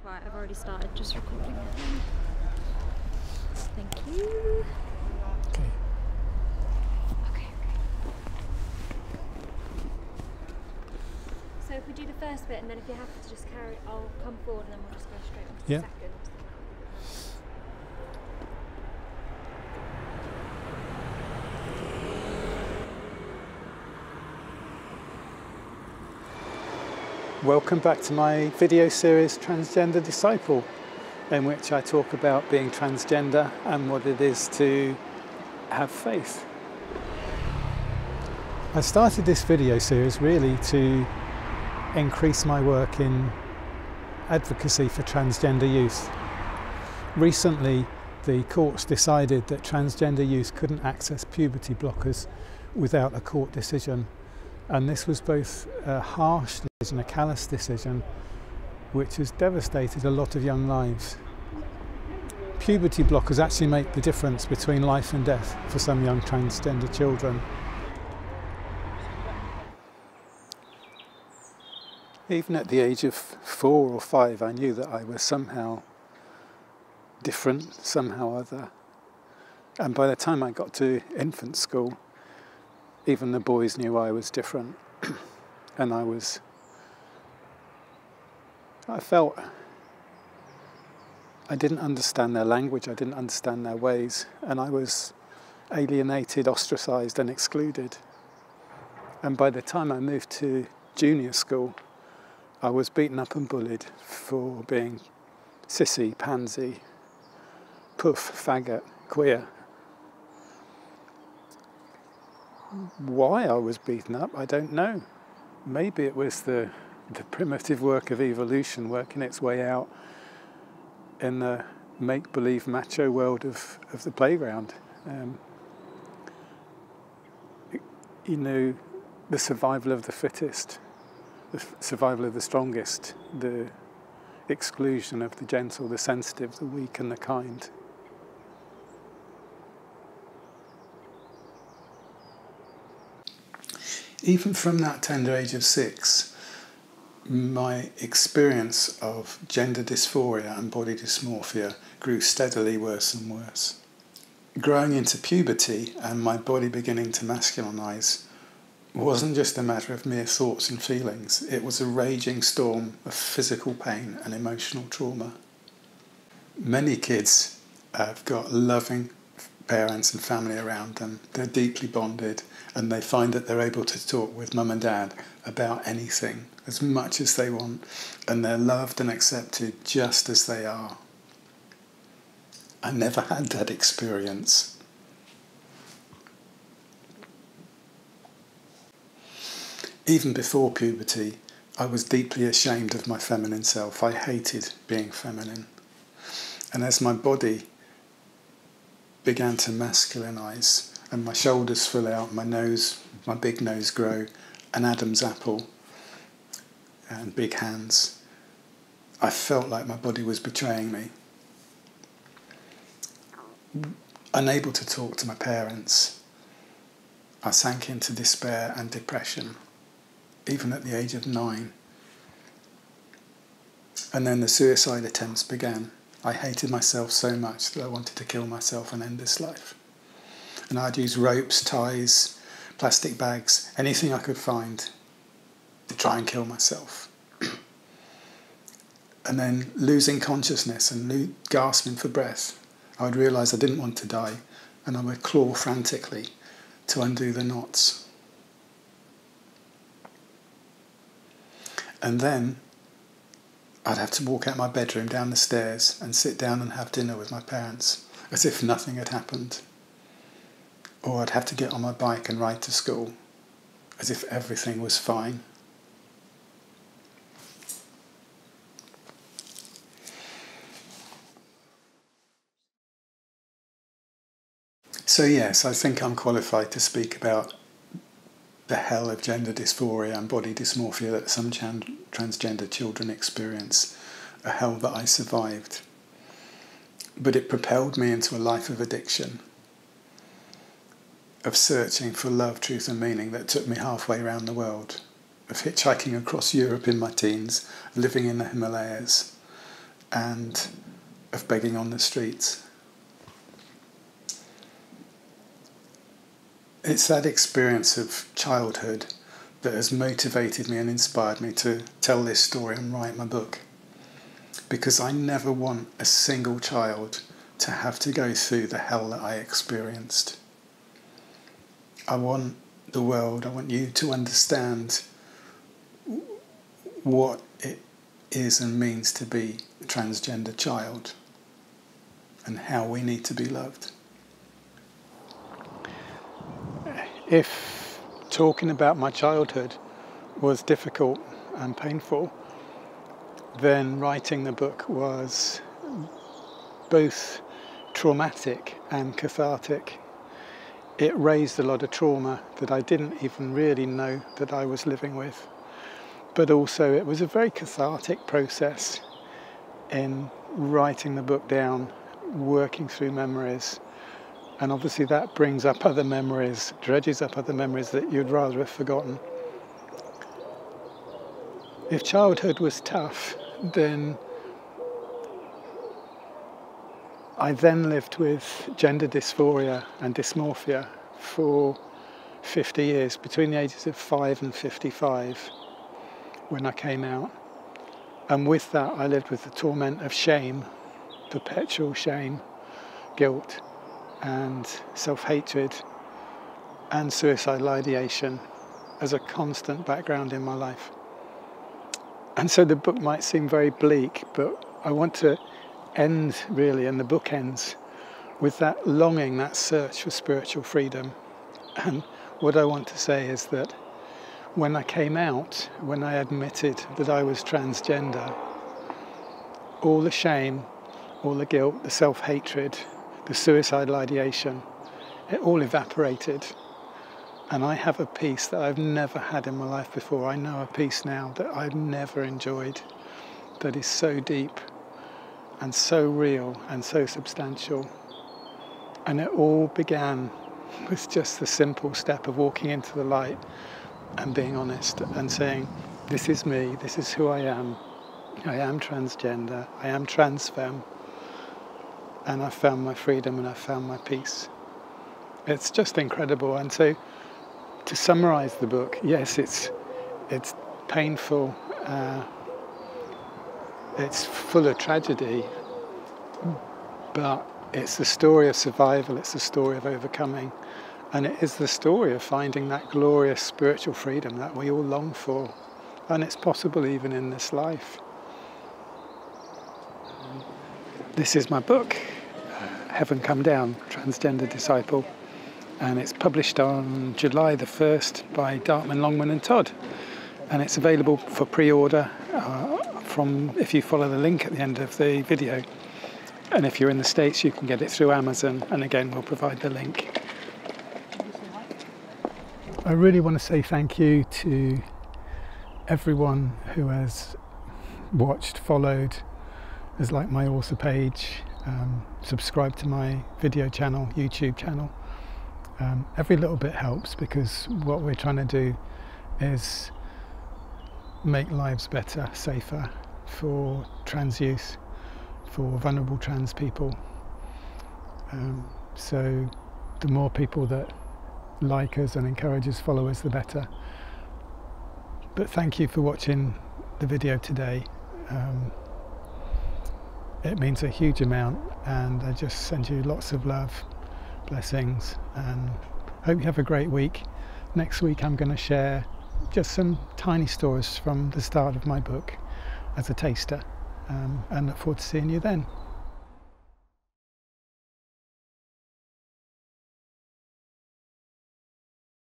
Right, I've already started just recording it then. Thank you. Okay. Okay. So if we do the first bit and then if you're happy to just carry it, I'll come forward and then we'll just go straight on to the second. Welcome back to my video series Transgender Disciple, in which I talk about being transgender and what it is to have faith. I started this video series really to increase my work in advocacy for transgender youth. Recently, the courts decided that transgender youth couldn't access puberty blockers without a court decision. And this was both a harsh decision, a callous decision, which has devastated a lot of young lives. Puberty blockers actually make the difference between life and death for some young transgender children. Even at the age of 4 or 5, I knew that I was somehow different, somehow other. And by the time I got to infant school, even the boys knew I was different. And I felt I didn't understand their language, I didn't understand their ways, and I was alienated, ostracised and excluded. And by the time I moved to junior school, I was beaten up and bullied for being sissy, pansy, puff, faggot, queer. Why I was beaten up, I don't know. Maybe it was the primitive work of evolution working its way out in the make-believe macho world of the playground. You know, the survival of the fittest, the survival of the strongest, the exclusion of the gentle, the sensitive, the weak and the kind. Even from that tender age of 6, my experience of gender dysphoria and body dysmorphia grew steadily worse and worse. Growing into puberty and my body beginning to masculinise wasn't just a matter of mere thoughts and feelings, it was a raging storm of physical pain and emotional trauma. Many kids have got loving parents and family around them. They're deeply bonded and they find that they're able to talk with mum and dad about anything as much as they want, and they're loved and accepted just as they are. I never had that experience. Even before puberty, I was deeply ashamed of my feminine self. I hated being feminine. And as my body began to masculinise and my shoulders fill out, my big nose grow, an Adam's apple and big hands, I felt like my body was betraying me. Unable to talk to my parents, I sank into despair and depression, even at the age of 9. And then the suicide attempts began. I hated myself so much that I wanted to kill myself and end this life. And I'd use ropes, ties, plastic bags, anything I could find to try and kill myself. And then losing consciousness and gasping for breath, I would realise I didn't want to die, and I would claw frantically to undo the knots. And then I'd have to walk out my bedroom, down the stairs, and sit down and have dinner with my parents, as if nothing had happened. Or I'd have to get on my bike and ride to school, as if everything was fine. So yes, I think I'm qualified to speak about the hell of gender dysphoria and body dysmorphia that some transgender children experience, a hell that I survived. But it propelled me into a life of addiction, of searching for love, truth and meaning that took me halfway around the world, of hitchhiking across Europe in my teens, living in the Himalayas, and of begging on the streets. It's that experience of childhood that has motivated me and inspired me to tell this story and write my book. Because I never want a single child to have to go through the hell that I experienced. I want the world, I want you to understand what it is and means to be a transgender child and how we need to be loved. If talking about my childhood was difficult and painful, then writing the book was both traumatic and cathartic. It raised a lot of trauma that I didn't even really know that I was living with. But also it was a very cathartic process in writing the book down, working through memories. And obviously that brings up other memories, dredges up other memories that you'd rather have forgotten. If childhood was tough, then I then lived with gender dysphoria and dysmorphia for 50 years, between the ages of 5 and 55 when I came out. And with that I lived with the torment of shame, perpetual shame, guilt and self-hatred and suicidal ideation as a constant background in my life. And so the book might seem very bleak, but I want to end really, and the book ends with that longing, that search for spiritual freedom. And what I want to say is that when I came out, when I admitted that I was transgender, all the shame, all the guilt, the self-hatred, the suicidal ideation, it all evaporated. And I have a peace that I've never had in my life before. I know a peace now that I've never enjoyed, that is so deep and so real and so substantial. And it all began with just the simple step of walking into the light and being honest and saying, this is me, this is who I am transgender, I am trans femme, and I found my freedom and I found my peace. It's just incredible. And so to summarise the book, yes, it's painful, it's full of tragedy, but it's the story of survival, it's the story of overcoming, and it is the story of finding that glorious spiritual freedom that we all long for, and it's possible even in this life. This is my book, Heaven Come Down, Transgender Disciple. And it's published on July the 1st by Dartman, Longman and Todd. And it's available for pre-order from, if you follow the link at the end of the video. And if you're in the States, you can get it through Amazon. And again, we'll provide the link. I really want to say thank you to everyone who has watched, followed, has liked my author page, subscribed to my video channel, YouTube channel. Every little bit helps, because what we're trying to do is make lives better, safer for trans youth, for vulnerable trans people. So the more people that like us and encourage us, follow us, the better. But thank you for watching the video today. It means a huge amount, and I just send you lots of love, blessings, and hope you have a great week. Next week I'm going to share just some tiny stories from the start of my book as a taster, and look forward to seeing you then.